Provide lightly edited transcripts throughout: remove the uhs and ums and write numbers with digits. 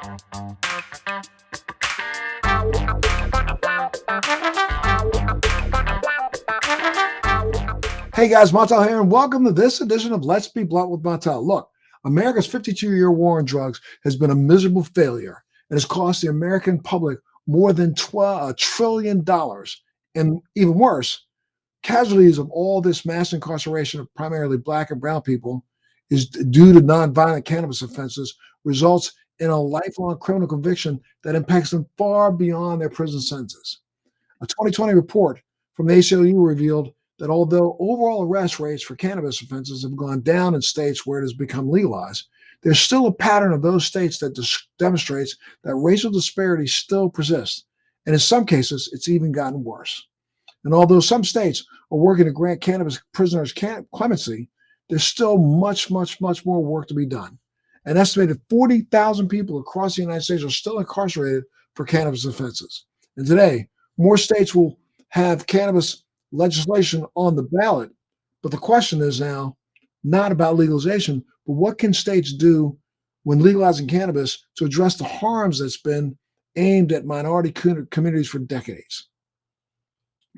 Hey guys, Montel here, and welcome to this edition of Let's Be Blunt with Montel. Look, America's 52-year war on drugs has been a miserable failure and has cost the American public more than $1 trillion. And even worse, casualties of all this mass incarceration of primarily Black and brown people is due to nonviolent cannabis offenses, results in a lifelong criminal conviction that impacts them far beyond their prison sentences. A 2020 report from the ACLU revealed that although overall arrest rates for cannabis offenses have gone down in states where it has become legalized, there's still a pattern of those states that demonstrates that racial disparities still persist. And in some cases, it's even gotten worse. And although some states are working to grant cannabis prisoners clemency, there's still much more work to be done. An estimated 40,000 people across the United States are still incarcerated for cannabis offenses. And today, more states will have cannabis legislation on the ballot, but the question is now not about legalization, but what can states do when legalizing cannabis to address the harms that's been aimed at minority communities for decades.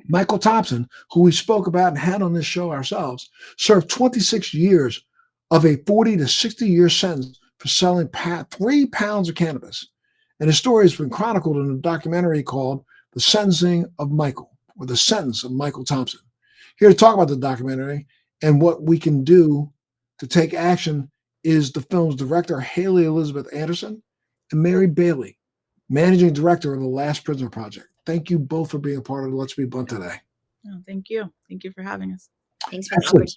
Michael Thompson, who we spoke about and had on this show ourselves, served 26 years of a 40 to 60-year sentence for selling 3 pounds of cannabis. And his story has been chronicled in a documentary called The Sentencing of Michael, or The Sentence of Michael Thompson. Here to talk about the documentary and what we can do to take action is the film's director, Haley Elizabeth Anderson, and Mary Bailey, managing director of the Last Prisoner Project. Thank you both for being a part of Let's Be Blunt today. Oh, thank you. Thank you for having us. Thanks for the opportunity.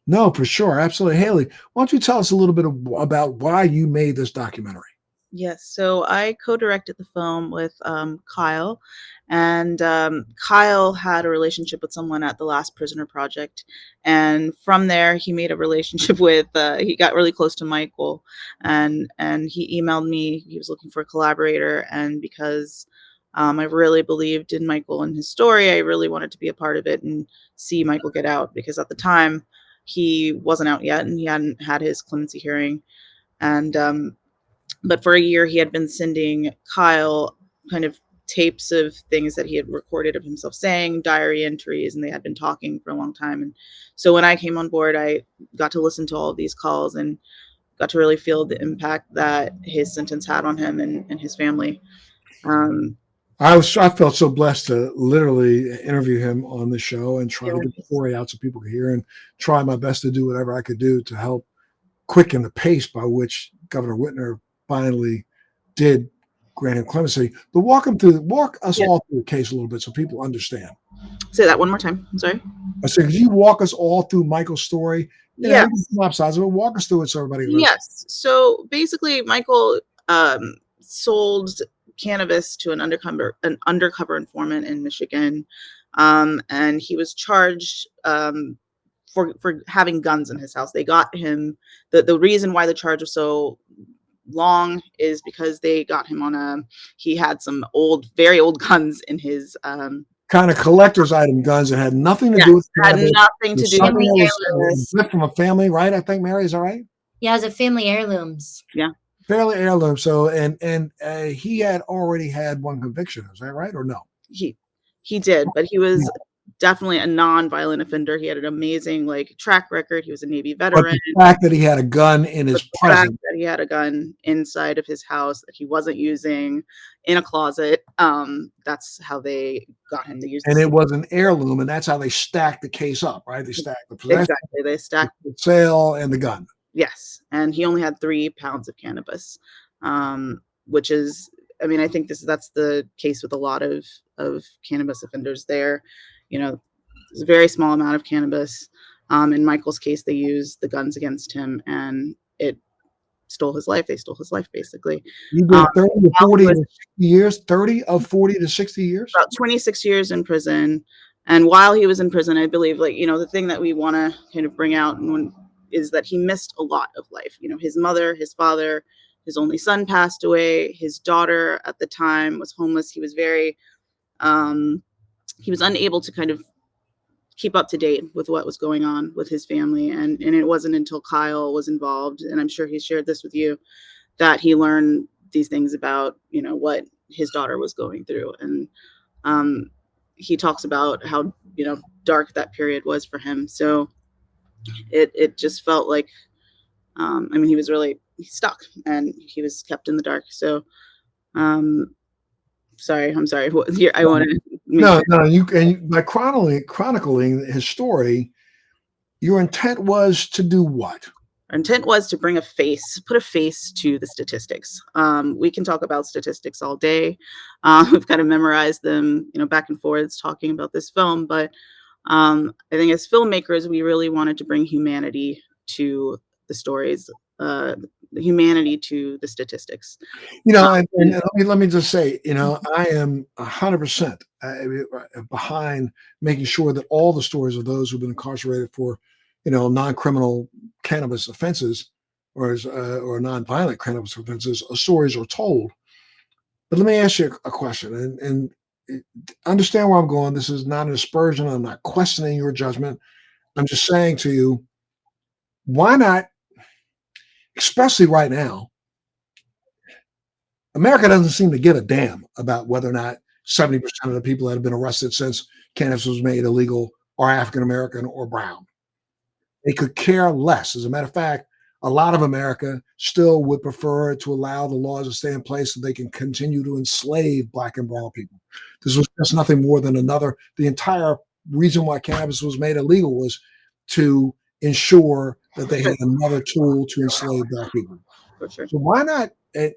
No, for sure. Absolutely. Haley, why don't you tell us a little bit about why you made this documentary? Yes. So I co-directed the film with Kyle, and Kyle had a relationship with someone at the Last Prisoner Project. And from there, he made a relationship with, he got really close to Michael, and he emailed me. He was looking for a collaborator. And because I really believed in Michael and his story, I really wanted to be a part of it and see Michael get out, because at the time he wasn't out yet and he hadn't had his clemency hearing. And but for a year, he had been sending Kyle kind of tapes of things that he had recorded of himself saying, diary entries, and they had been talking for a long time. And so when I came on board, I got to listen to all of these calls and got to really feel the impact that his sentence had on him and his family. I felt so blessed to literally interview him on the show and try to get the story out so people could hear, and try my best to do whatever I could do to help quicken the pace by which Governor Whitmer finally did grant him clemency. But walk us all through the case a little bit so people understand. Say that one more time. I'm sorry. I said, could you walk us all through Michael's story? Yes. Walk us through it so everybody knows. Yes. So basically, Michael sold cannabis to an undercover informant in Michigan, and he was charged for having guns in his house. They got him. The reason why the charge was so long is because they got him on he had some very old guns in his kind of collector's item guns that had nothing to do with cannabis. Nothing to do with from a family, right? I think, Mary, is that right? Yeah, it was a family heirlooms. Yeah. Family heirloom. So and he had already had one conviction, is that right or no? He did, but he was definitely a non-violent offender. He had an amazing track record. He was a Navy veteran. But the fact that he had a gun in his presence, that he had a gun inside of his house that he wasn't using in a closet, that's how they got him to use. And it was an heirloom, and that's how they stacked the case up, right? They stacked the possession, exactly. They stacked the sale and the gun. Yes, and he only had 3 pounds of cannabis, which is, I mean, I think that's the case with a lot of cannabis offenders there. It's a very small amount of cannabis. In Michael's case, they used the guns against him, and it stole his life. They stole his life, basically. You did 30 to 40 to 60 years, 30 of 40 to 60 years? About 26 years in prison. And while he was in prison, I believe, the thing that we want to kind of bring out is that he missed a lot of life. His mother, his father, his only son passed away. His daughter at the time was homeless. He was very, he was unable to kind of keep up to date with what was going on with his family. And it wasn't until Kyle was involved, and I'm sure he shared this with you, that he learned these things about, what his daughter was going through. And um, he talks about how, dark that period was for him. So it just felt like, he was really stuck and he was kept in the dark. So, um, I'm sorry. I want to make No, sure. no, by chronicling his story, your intent was to do what? Our intent was to put a face to the statistics. We can talk about statistics all day. We've kind of memorized them, back and forwards talking about this film. But I think as filmmakers, we really wanted to bring humanity to the stories, the humanity to the statistics. And let me just say, I am 100% behind making sure that all the stories of those who've been incarcerated for, non-criminal cannabis offenses or non-violent cannabis offenses, stories are told. But let me ask you a question, and understand where I'm going. This is not an aspersion. I'm not questioning your judgment. I'm just saying to you, why not, especially right now, America doesn't seem to give a damn about whether or not 70% of the people that have been arrested since cannabis was made illegal are African American or brown. They could care less. As a matter of fact, a lot of America still would prefer to allow the laws to stay in place so they can continue to enslave black and brown people. This was just nothing more than the entire reason why cannabis was made illegal was to ensure that they had another tool to enslave black people. For sure. So why not?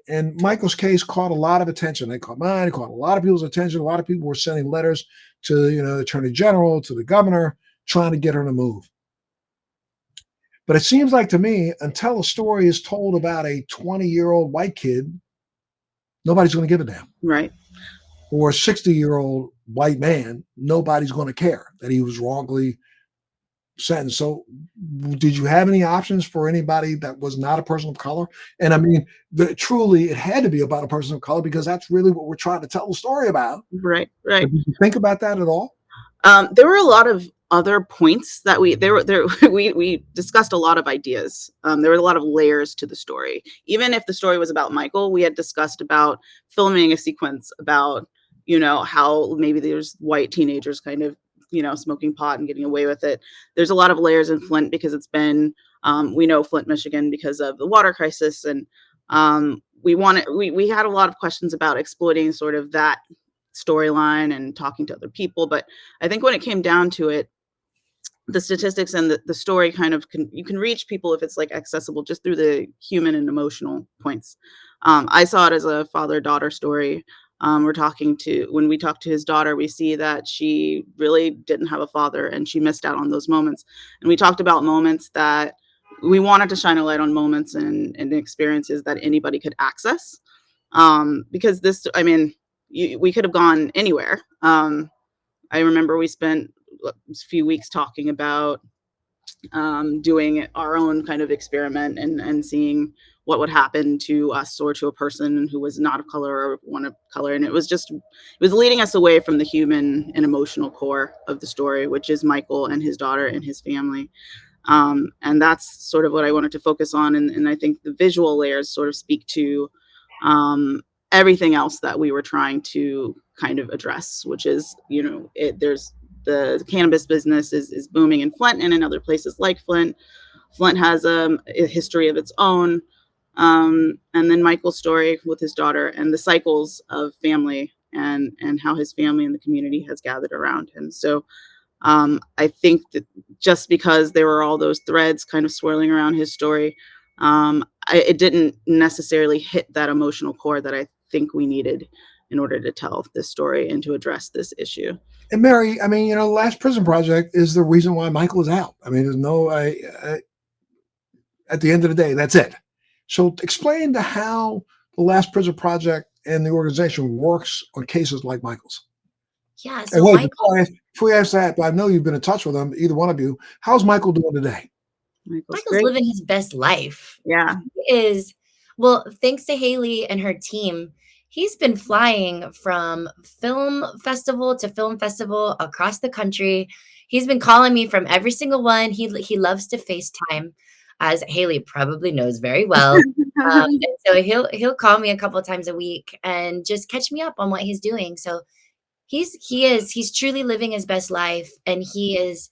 And Michael's case caught a lot of attention. It caught mine. It caught a lot of people's attention. A lot of people were sending letters to the Attorney General, to the governor, trying to get her to move. But it seems like to me, until a story is told about a 20-year-old white kid, nobody's going to give a damn. Right. Or a 60-year-old white man, nobody's going to care that he was wrongly sentenced. So did you have any options for anybody that was not a person of color? And I mean, truly, it had to be about a person of color because that's really what we're trying to tell the story about. Right. But did you think about that at all? There were a lot of other points that we discussed a lot of ideas. There were a lot of layers to the story. Even if the story was about Michael, we had discussed about filming a sequence about, how maybe there's white teenagers kind of, smoking pot and getting away with it. There's a lot of layers in Flint because it's been, we know Flint, Michigan because of the water crisis. And we had a lot of questions about exploiting sort of that storyline and talking to other people. But I think when it came down to it, the statistics and the story kind of you can reach people if it's like accessible just through the human and emotional points. I saw it as a father-daughter story. When we talk to his daughter, we see that she really didn't have a father and she missed out on those moments. And we talked about moments that we wanted to shine a light on, moments and experiences that anybody could access. Because we could have gone anywhere. I remember we spent a few weeks talking about doing our own kind of experiment and seeing what would happen to us or to a person who was not of color or one of color. And it was leading us away from the human and emotional core of the story, which is Michael and his daughter and his family. And that's sort of what I wanted to focus on. And I think the visual layers sort of speak to everything else that we were trying to kind of address, which is, there's the cannabis business is booming in Flint and in other places like Flint. Flint has a history of its own. And then Michael's story with his daughter and the cycles of family and how his family and the community has gathered around him. So I think that just because there were all those threads kind of swirling around his story, it didn't necessarily hit that emotional core that I think we needed in order to tell this story and to address this issue. And Mary, Last Prison Project is the reason why Michael is out. There's no, at the end of the day, that's it. So explain to how the Last Prison Project and the organization works on cases like Michael's. Yeah. So wait, before you ask that, I know you've been in touch with him, either one of you. How's Michael doing today? Michael's living his best life. Yeah. He is. Well, thanks to Haley and her team, he's been flying from film festival to film festival across the country. He's been calling me from every single one. He loves to FaceTime, as Haley probably knows very well. And so he'll call me a couple times a week and just catch me up on what he's doing. So he's truly living his best life, and he is,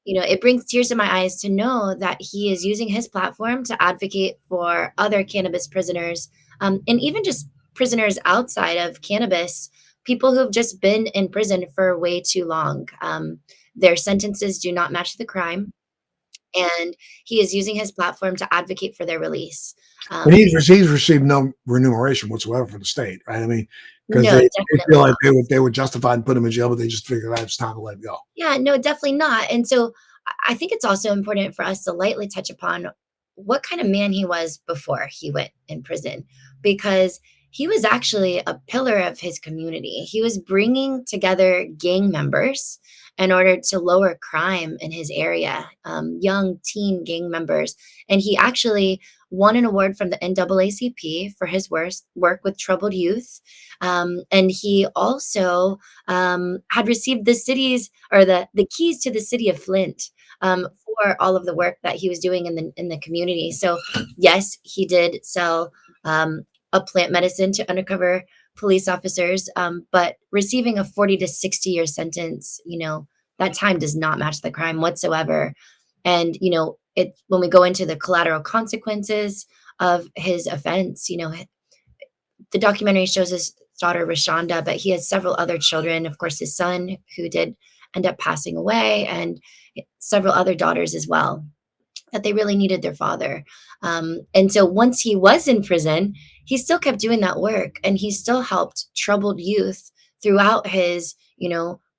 it brings tears to my eyes to know that he is using his platform to advocate for other cannabis prisoners, and even just prisoners outside of cannabis, people who've just been in prison for way too long. Their sentences do not match the crime, and he is using his platform to advocate for their release. And Um, he's received no remuneration whatsoever from the state, right? I mean, because no, they definitely feel like not. they were justified and put him in jail, but they just figured out it's time to let him go. Yeah, no, definitely not. And so I think it's also important for us to lightly touch upon what kind of man he was before he went in prison, because he was actually a pillar of his community. He was bringing together gang members in order to lower crime in his area, young teen gang members. And he actually won an award from the NAACP for his work with troubled youth. And he also had received the city's, or the keys to the city of Flint, for all of the work that he was doing in the community. So yes, he did sell a plant medicine to undercover police officers, but receiving a 40 to 60-year sentence, that time does not match the crime whatsoever. And it, when we go into the collateral consequences of his offense, the documentary shows his daughter Rashonda, but he has several other children. Of course, his son, who did end up passing away, and several other daughters as well, that they really needed their father. And so once he was in prison, he still kept doing that work, and he still helped troubled youth throughout his,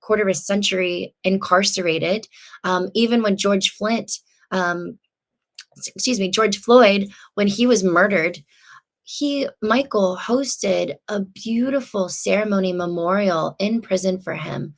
quarter of a century incarcerated. Even when George Floyd, when he was murdered, Michael hosted a beautiful ceremony memorial in prison for him,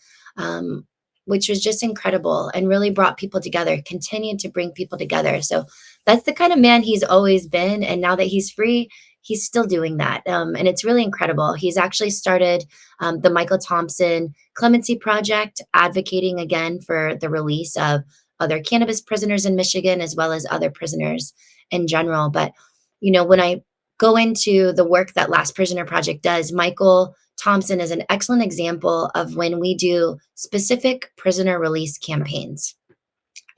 which was just incredible and really brought people together, continued to bring people together. So that's the kind of man he's always been. And now that he's free, he's still doing that. And it's really incredible. He's actually started the Michael Thompson Clemency Project, advocating again for the release of other cannabis prisoners in Michigan, as well as other prisoners in general. But, when I go into the work that Last Prisoner Project does, Michael Thompson is an excellent example of when we do specific prisoner release campaigns.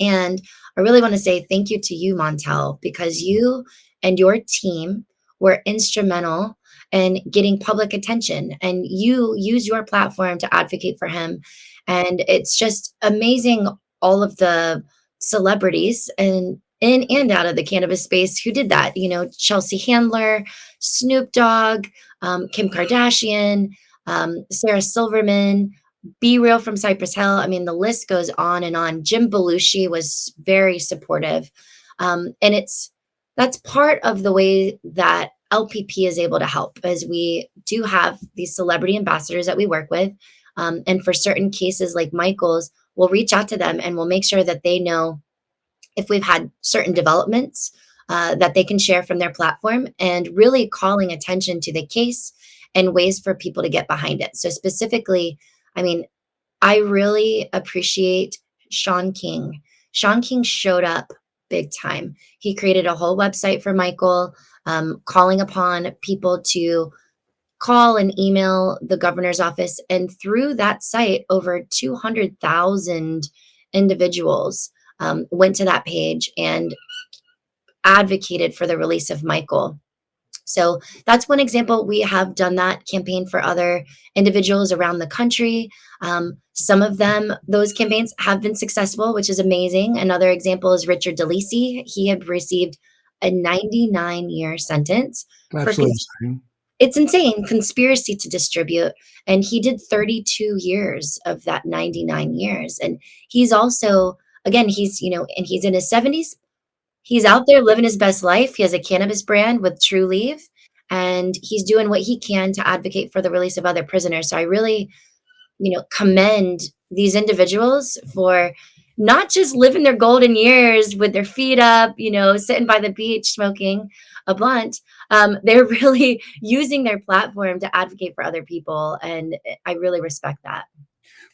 And I really want to say thank you to you, Montel, because you and your team were instrumental in getting public attention, and you use your platform to advocate for him. And it's just amazing, all of the celebrities and in and out of the cannabis space who did that. Chelsea Handler, Snoop Dogg, Kim Kardashian, Sarah Silverman, Be Real from Cypress Hill. I mean, the list goes on and on. Jim Belushi was very supportive. And that's part of the way that LPP is able to help, as we do have these celebrity ambassadors that we work with. And for certain cases like Michael's, we'll reach out to them and we'll make sure that they know if we've had certain developments that they can share from their platform, and really calling attention to the case and ways for people to get behind it. So specifically, I mean, I really appreciate Sean King. Sean King showed up big time. He created a whole website for Michael, calling upon people to call and email the governor's office. And through that site, over 200,000 individuals went to that page and advocated for the release of Michael. So that's one example. We have done that campaign for other individuals around the country. Some of them, those campaigns have been successful, which is amazing. Another example is Richard DeLisi. He had received a 99-year sentence for Absolutely insane. it's insane, conspiracy to distribute. And he did 32 years of that 99 years. And he's also, again, and he's in his 70s. He's out there living his best life. He has a cannabis brand with True Leaf, and he's doing what he can to advocate for the release of other prisoners. So I really, commend these individuals for not just living their golden years with their feet up, sitting by the beach smoking a blunt. They're really using their platform to advocate for other people, and I really respect that.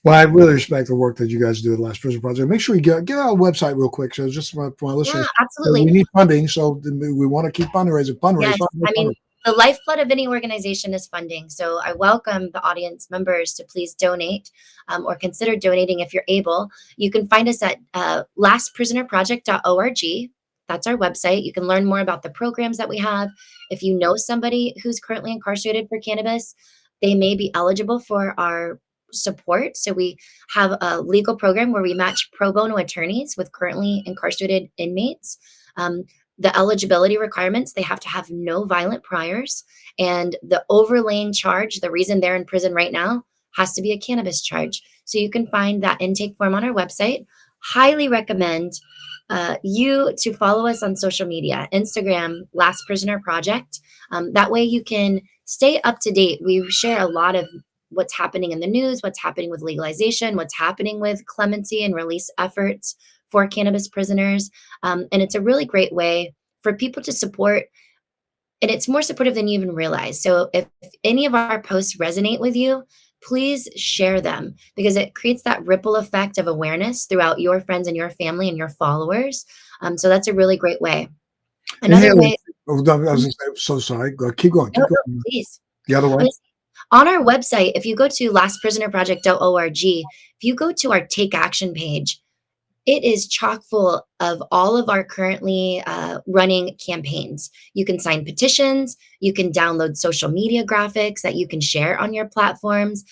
Well, I really respect the work that you guys do at the Last Prison Project. Make sure you get our website real quick. So just for my Yeah, listeners, we absolutely. need funding, so we want to keep fundraising, Yes, I mean, fundraise. the lifeblood of any organization is funding. So I welcome the audience members to please donate or consider donating if you're able. You can find us at lastprisonerproject.org. That's our website. You can learn more about the programs that we have. If you know somebody who's currently incarcerated for cannabis, they may be eligible for our support. So we have a legal program where we match pro bono attorneys with currently incarcerated inmates. Um, the eligibility requirements, they have to have no violent priors, and the overlaying charge, the reason they're in prison right now, has to be a cannabis charge. So you can find that intake form on our website. Highly recommend you to follow us on social media, Instagram, Last Prisoner Project. That way you can stay up to date. We share a lot of what's happening in the news, what's happening with legalization, what's happening with clemency and release efforts for cannabis prisoners. And it's a really great way for people to support, and it's more supportive than you even realize. So if any of our posts resonate with you, please share them because it creates that ripple effect of awareness throughout your friends and your family and your followers. So that's a really great way. And Another Haley, way, I was gonna say, so sorry. Keep going. no, Keep no, going. please. The other way. On our website, if you go to lastprisonerproject.org, if you go to our Take Action page, it is chock full of all of our currently running campaigns. You can sign petitions. You can download social media graphics that you can share on your platforms.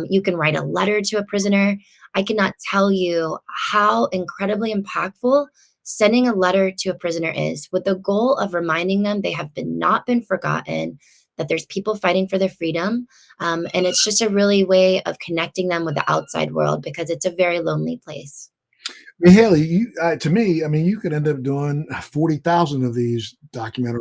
You can write a letter to a prisoner. I cannot tell you how incredibly impactful sending a letter to a prisoner is, with the goal of reminding them they have not been forgotten, that there's people fighting for their freedom. And it's just a really way of connecting them with the outside world because it's a very lonely place. I mean, Haley, to me, I mean, you could end up doing 40,000 of these documentaries,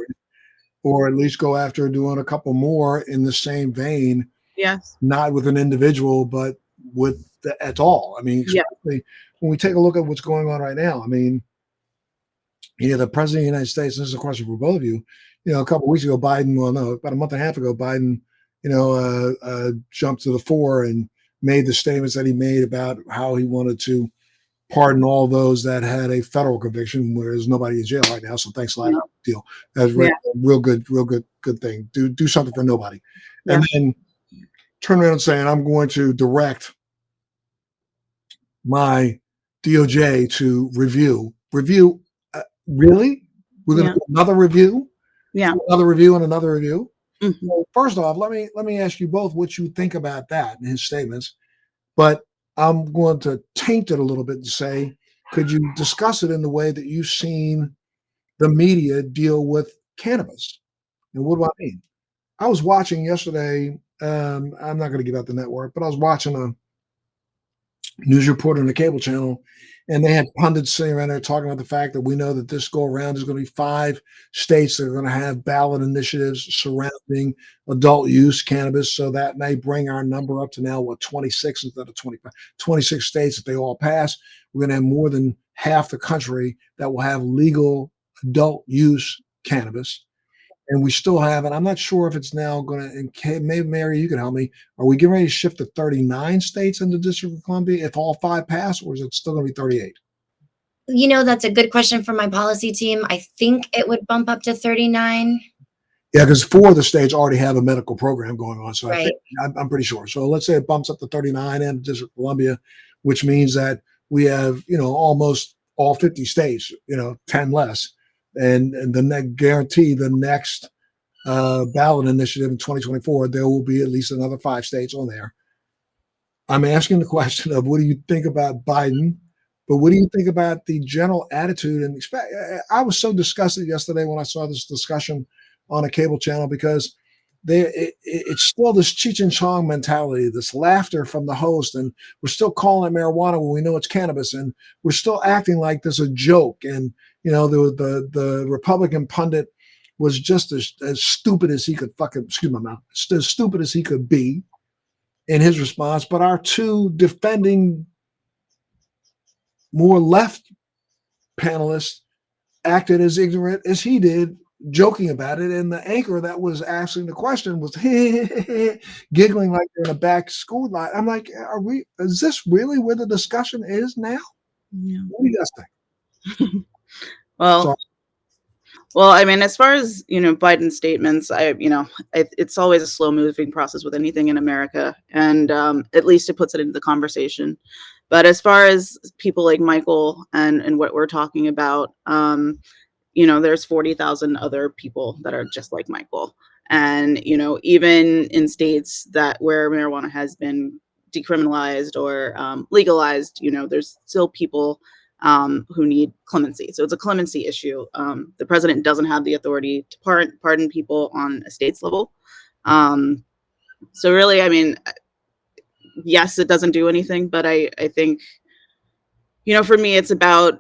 or at least go after doing a couple more in the same vein, Yes. not with an individual, but with at all. I mean, Yeah. especially when we take a look at what's going on right now. I mean, the president of the United States, this is a question for both of you. A couple of weeks ago, Biden, well, no, about a month and a half ago, Biden, jumped to the fore and made the statements that he made about how he wanted to pardon all those that had a federal conviction, whereas nobody in jail right now. So thanks a lot. Yeah. Deal. That's real good thing. Do something for nobody. Yeah. And then turn around and saying, I'm going to direct my DOJ to review. Really? We're going to Yeah. do another review? Yeah. Another review and another review? Mhm. Well, first off, let me ask you both what you think about that and his statements. But I'm going to taint it a little bit and say, could you discuss it in the way that you've seen the media deal with cannabis? And what do I mean? I was watching yesterday. I'm not going to give out the network, but I was watching a news report on the cable channel, and they had pundits sitting around there talking about the fact that we know that this go around is going to be 5 states that are going to have ballot initiatives surrounding adult use cannabis. So that may bring our number up to now, 26 instead of 25, 26 states. If they all pass, we're going to have more than half the country that will have legal adult use cannabis. And we still have it. I'm not sure if it's now going to, and maybe Mary, you can help me. Are we getting ready to shift to 39 states in the District of Columbia if all 5 pass, or is it still going to be 38? That's a good question for my policy team. I think it would bump up to 39. Yeah, because 4 of the states already have a medical program going on. So I Right. think I'm pretty sure. So let's say it bumps up to 39 in the District of Columbia, which means that we have, almost all 50 states, 10 less. And guarantee the next ballot initiative in 2024, there will be at least another 5 states on there. I'm asking the question of what do you think about Biden, but what do you think about the general attitude? And I was so disgusted yesterday when I saw this discussion on a cable channel because it's still this Cheech and Chong mentality, this laughter from the host, and we're still calling it marijuana when we know it's cannabis, and we're still acting like this is a joke. And the Republican pundit was just as stupid as he could excuse my mouth, as stupid as he could be in his response. But our 2 defending more left panelists acted as ignorant as he did joking about it, and the anchor that was asking the question was giggling like they're in a back school lot. I'm like, is this really where the discussion is now? Yeah. What do you guys think? Well, well, I mean, as far as, Biden's statements, it's always a slow moving process with anything in America. And at least it puts it into the conversation. But as far as people like Michael and what we're talking about, there's 40,000 other people that are just like Michael. And, even in states where marijuana has been decriminalized or legalized, there's still people who need clemency. So it's a clemency issue. The president doesn't have the authority to pardon people on a state's level. So really, I mean, yes, it doesn't do anything, but I think, for me, it's about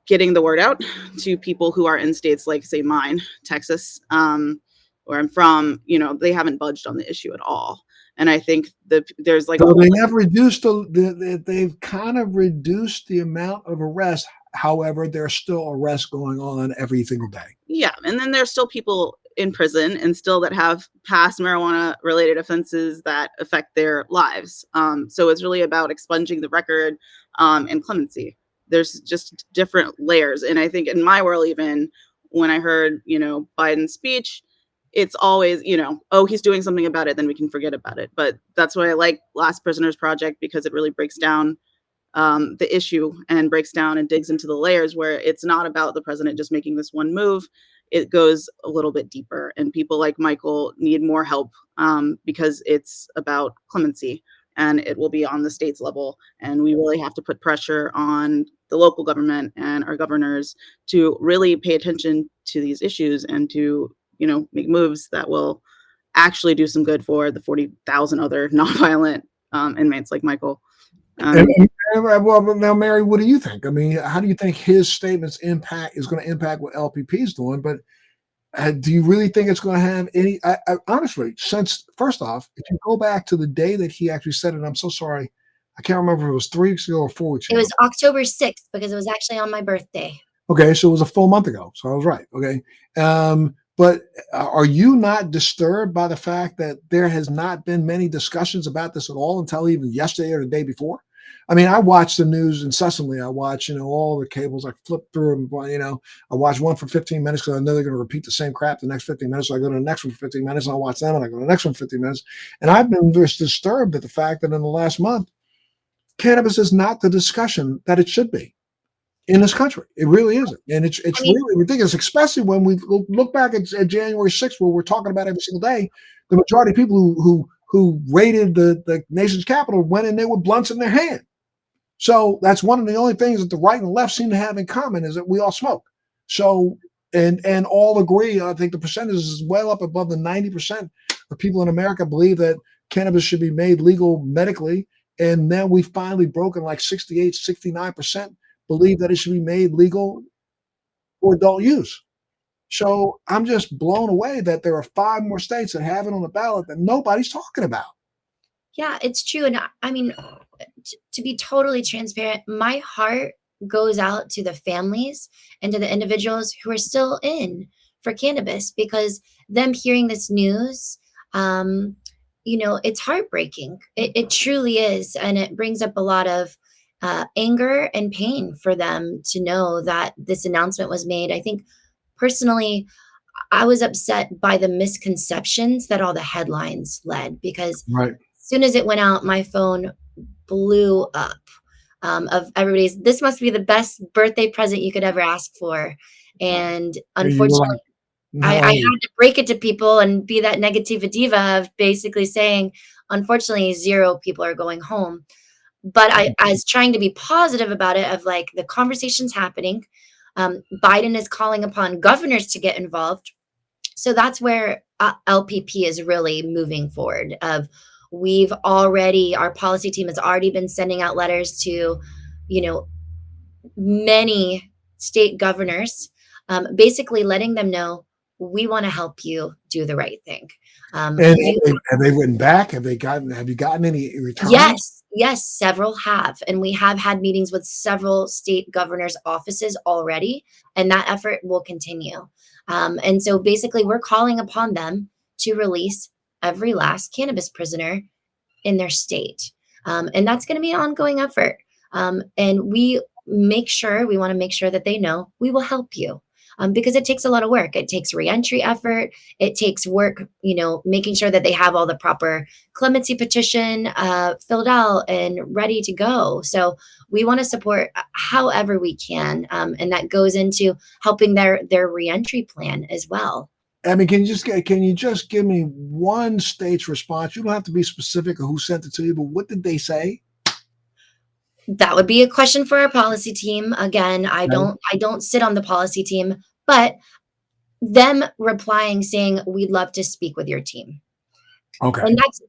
getting the word out to people who are in states like, say, mine, Texas, where I'm from. They haven't budged on the issue at all. And I think that there's like so they have reduced they've kind of reduced the amount of arrests. However, there's still arrests going on every single day. Yeah, and then there's still people in prison and still that have past marijuana related offenses that affect their lives. So it's really about expunging the record and clemency. There's just different layers. And I think in my world, even when I heard, Biden's speech, it's always, oh, he's doing something about it, then we can forget about it. But that's why I like Last Prisoners Project, because it really breaks down the issue and breaks down and digs into the layers, where it's not about the president just making this one move. It goes a little bit deeper, and people like Michael need more help because it's about clemency, and it will be on the state's level. And we really have to put pressure on the local government and our governors to really pay attention to these issues and to, make moves that will actually do some good for the 40,000 other nonviolent inmates like Michael. Well, now, Mary, what do you think? I mean, how do you think his statements is going to impact what LPP is doing? But do you really think it's going to have any? Honestly, since first off, if you go back to the day that he actually said it, I'm so sorry, I can't remember if it was 3 weeks ago or 4 weeks ago. It was October 6th because it was actually on my birthday. Okay, so it was a full month ago, so I was right. Okay, but are you not disturbed by the fact that there has not been many discussions about this at all until even yesterday or the day before? I mean, I watch the news incessantly. I watch, all the cables. I flip through them. I watch one for 15 minutes because I know they're going to repeat the same crap the next 15 minutes. So I go to the next one for 15 minutes and I watch them, and I go to the next one for 15 minutes. And I've been just disturbed at the fact that in the last month, cannabis is not the discussion that it should be in this country. It really isn't. And it's really ridiculous, especially when we look back at January 6th, where we're talking about every single day. The majority of people who raided the nation's capital went in there with blunts in their hand. So that's one of the only things that the right and the left seem to have in common, is that we all smoke. So and all agree. I think the percentage is well up above the 90% of people in America believe that cannabis should be made legal medically. And now we've finally broken like 68, 69% believe that it should be made legal for adult use. So I'm just blown away that there are 5 more states that have it on the ballot that nobody's talking about. Yeah, it's true. And I mean, to be totally transparent, my heart goes out to the families and to the individuals who are still in for cannabis, because them hearing this news, it's heartbreaking. It truly is. And it brings up a lot of anger and pain for them to know that this announcement was made. I think personally, I was upset by the misconceptions that all the headlines led, because Right. as soon as it went out, my phone blew up of everybody's, this must be the best birthday present you could ever ask for. And unfortunately, I had to break it to people and be that negativa diva of basically saying, unfortunately, 0 people are going home. But I was trying to be positive about it, of like, the conversation's happening. Biden is calling upon governors to get involved. So that's where LPP is really moving forward. Our policy team has already been sending out letters to, many state governors, basically letting them know, we want to help you do the right thing. And have they written back? Have you gotten any returns? Yes, several have. And we have had meetings with several state governors' offices already, and that effort will continue. And so basically, we're calling upon them to release every last cannabis prisoner in their state. And that's going to be an ongoing effort. And we want to make sure that they know we will help you. Because it takes a lot of work. It takes reentry effort. It takes work, making sure that they have all the proper clemency petition filled out and ready to go. So we want to support however we can, and that goes into helping their reentry plan as well. I mean, can you just give me one state's response? You don't have to be specific of who sent it to you, but what did they say? That would be a question for our policy team. Again, I Okay. don't sit on the policy team, but them replying saying, "We'd love to speak with your team." Okay. And that's,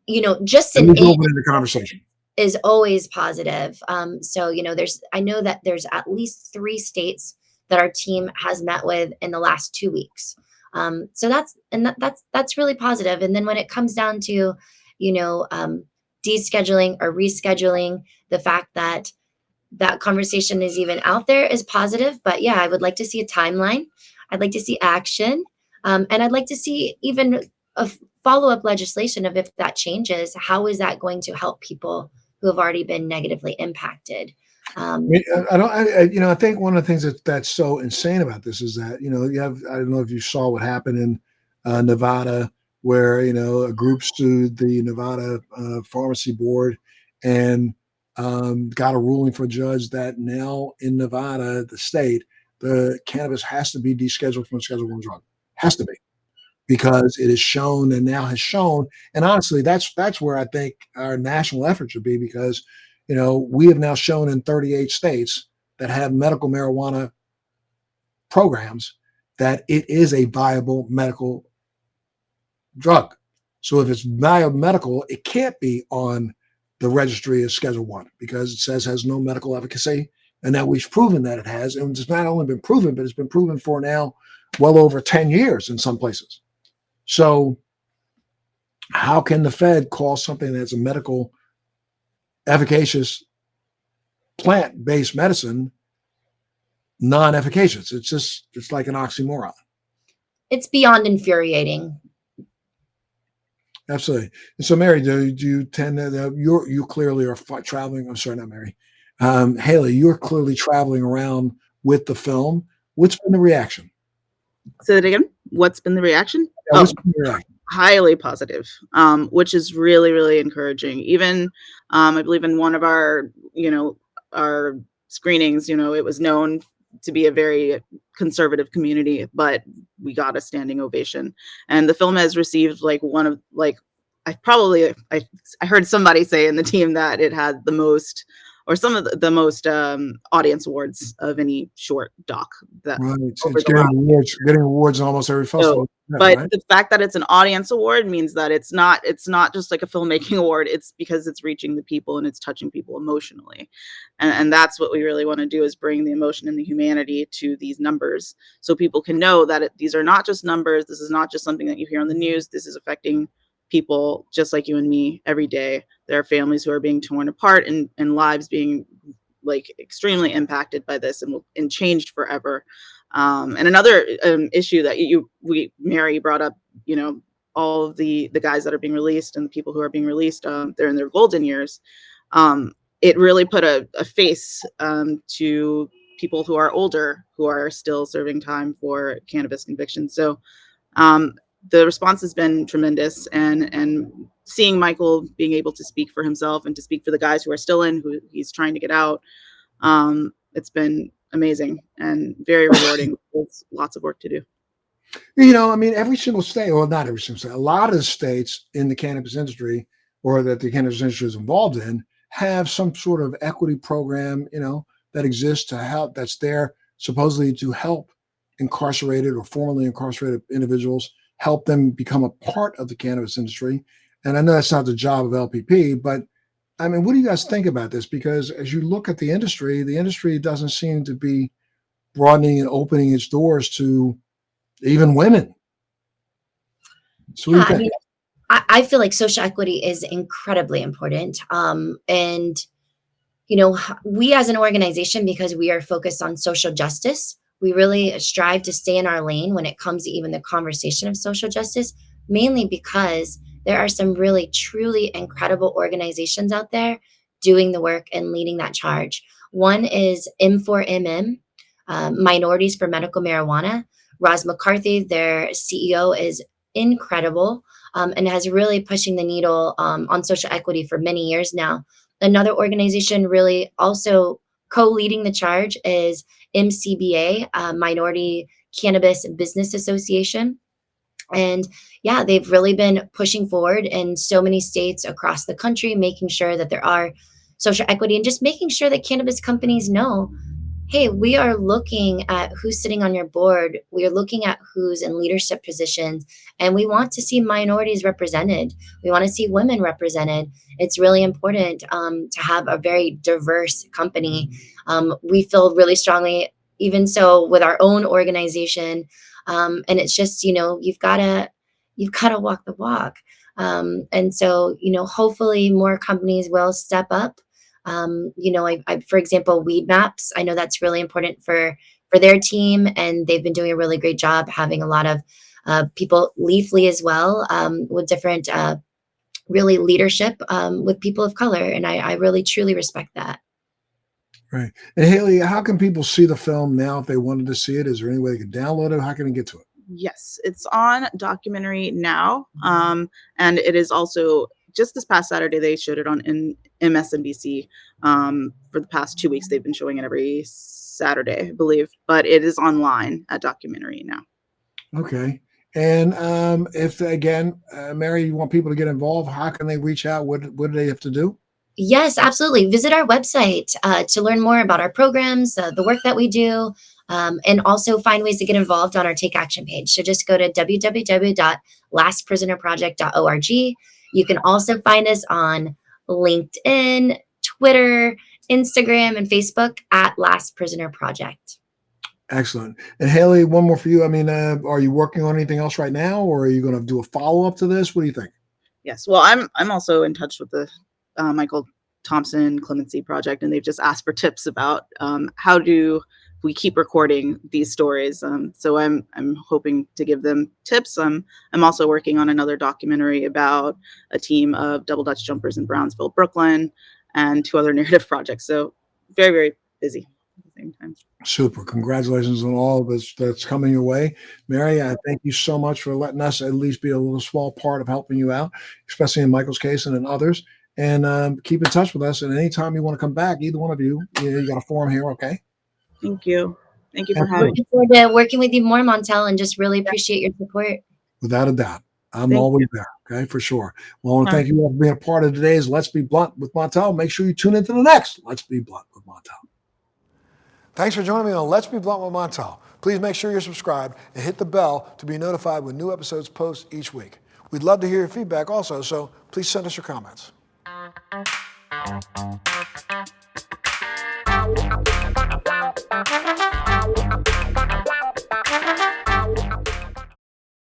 just And an he's in open in the conversation. is always positive. So, I know that there's at least 3 states that our team has met with in the last 2 weeks. So that's really positive. And then when it comes down to, descheduling or rescheduling, the fact that that conversation is even out there is positive. But yeah, I would like to see a timeline. I'd like to see action. And I'd like to see even a follow-up legislation of if that changes, how is that going to help people who have already been negatively impacted? I mean, I think one of the things that's so insane about this is that, I don't know if you saw what happened in Nevada, where, a group sued the Nevada Pharmacy Board and got a ruling from a judge that now in Nevada, the state, the cannabis has to be descheduled from a Schedule I drug. Has to be, because it is shown and now has shown. And honestly, that's where I think our national effort should be, because we have now shown in 38 states that have medical marijuana programs that it is a viable medical drug. So if it's biomedical, it can't be on the registry as Schedule 1 because it says has no medical efficacy, and that we've proven that it has. And it's not only been proven, but it's been proven for now well over 10 years in some places. So how can the Fed call something that's a medical efficacious plant-based medicine non-efficacious? It's like an oxymoron. It's beyond infuriating. Absolutely. And so, Mary, do you tend to you clearly are traveling? I'm sorry, not Mary. Haley, you're clearly traveling around with the film. What's been the reaction? Say that again. What's been the reaction? Yeah, what's been the reaction? Highly positive, which is really, really encouraging. Even, I believe in one of our, our screenings, it was known to be a very conservative community, but we got a standing ovation. And the film has received I heard somebody say in the team that it had the most, or some of the most audience awards of any short doc. That Right. It's getting awards in almost every festival. But right? the fact that it's an audience award means that it's not just like a filmmaking award. It's because it's reaching the people and it's touching people emotionally. And that's what we really want to do, is bring the emotion and the humanity to these numbers so people can know that these are not just numbers. This is not just something that you hear on the news. This is affecting people just like you and me every day. There are families who are being torn apart and lives being extremely impacted by this and changed forever. And another issue that Mary brought up, all of the guys that are being released and the people who are being released, they're in their golden years. It really put a face to people who are older, who are still serving time for cannabis convictions. So the response has been tremendous, and seeing Michael being able to speak for himself and to speak for the guys who are still in, who he's trying to get out, it's been amazing and very rewarding. It's lots of work to do. I mean, every single state, well, not every single state, a lot of the states in the cannabis industry, or that the cannabis industry is involved in, have some sort of equity program, that exists to help, that's there supposedly to help incarcerated or formerly incarcerated individuals, help them become a part of the cannabis industry. And I know that's not the job of LPP, but I mean, what do you guys think about this? Because as you look at the industry doesn't seem to be broadening and opening its doors to even women. So what do you think? I feel like social equity is incredibly important. And we as an organization, because we are focused on social justice, we really strive to stay in our lane when it comes to even the conversation of social justice, mainly because there are some really truly incredible organizations out there doing the work and leading that charge. One is M4MM, Minorities for Medical Marijuana. Roz McCarthy, their CEO, is incredible, and has really pushing the needle on social equity for many years now. Another organization really also co-leading the charge is MCBA, Minority Cannabis Business Association. And yeah, they've really been pushing forward in so many states across the country, making sure that there are social equity and just making sure that cannabis companies know, hey, we are looking at who's sitting on your board. We are looking at who's in leadership positions, and we want to see minorities represented. We want to see women represented. It's really important to have a very diverse company. We feel really strongly, even so, with our own organization. And it's just, you've gotta walk the walk. And so, hopefully more companies will step up. For example, Weed Maps, I know that's really important for their team, and they've been doing a really great job having a lot of people, Leafly as well, with different really leadership with people of color, and I really truly respect that. Right. And Haley, how can people see the film now if they wanted to see it? Is there any way they can download it? How can they get to it? Yes, it's on Documentary Now, and it is also just this past Saturday they showed it on MSNBC. For the past 2 weeks, they've been showing it every Saturday, I believe, but it is online at Documentary Now. Okay. And if again, Mary, you want people to get involved, how can they reach out? What do they have to do? Yes, absolutely. Visit our website to learn more about our programs, the work that we do, and also find ways to get involved on our Take Action page. So just go to www.lastprisonerproject.org. You can also find us on LinkedIn, Twitter, Instagram, and Facebook at Last Prisoner Project. Excellent. And Haley, one more for you. I mean, are you working on anything else right now, or are you going to do a follow up to this? What do you think? Yes, well, I'm also in touch with the Michael Thompson Clemency Project, and they've just asked for tips about how do we keep recording these stories. So I'm hoping to give them tips. I'm also working on another documentary about a team of double Dutch jumpers in Brownsville, Brooklyn, and 2 other narrative projects. So very, very busy at the same time. Super. Congratulations on all that's coming your way. Mary, I thank you so much for letting us at least be a little small part of helping you out, especially in Michael's case and in others. And keep in touch with us. And anytime you want to come back, either one of you, you got a forum here, okay? Thank you. Thank you for having me. Looking forward to working with you more, Montel, and just really appreciate your support. Without a doubt. I'm Thank always you. there, okay, for sure. Well, I want to All thank you all for being a part of today's Let's Be Blunt with Montel. Make sure you tune into the next Let's Be Blunt with Montel. Thanks for joining me on Let's Be Blunt with Montel. Please make sure you're subscribed and hit the bell to be notified when new episodes post each week. We'd love to hear your feedback also, so please send us your comments.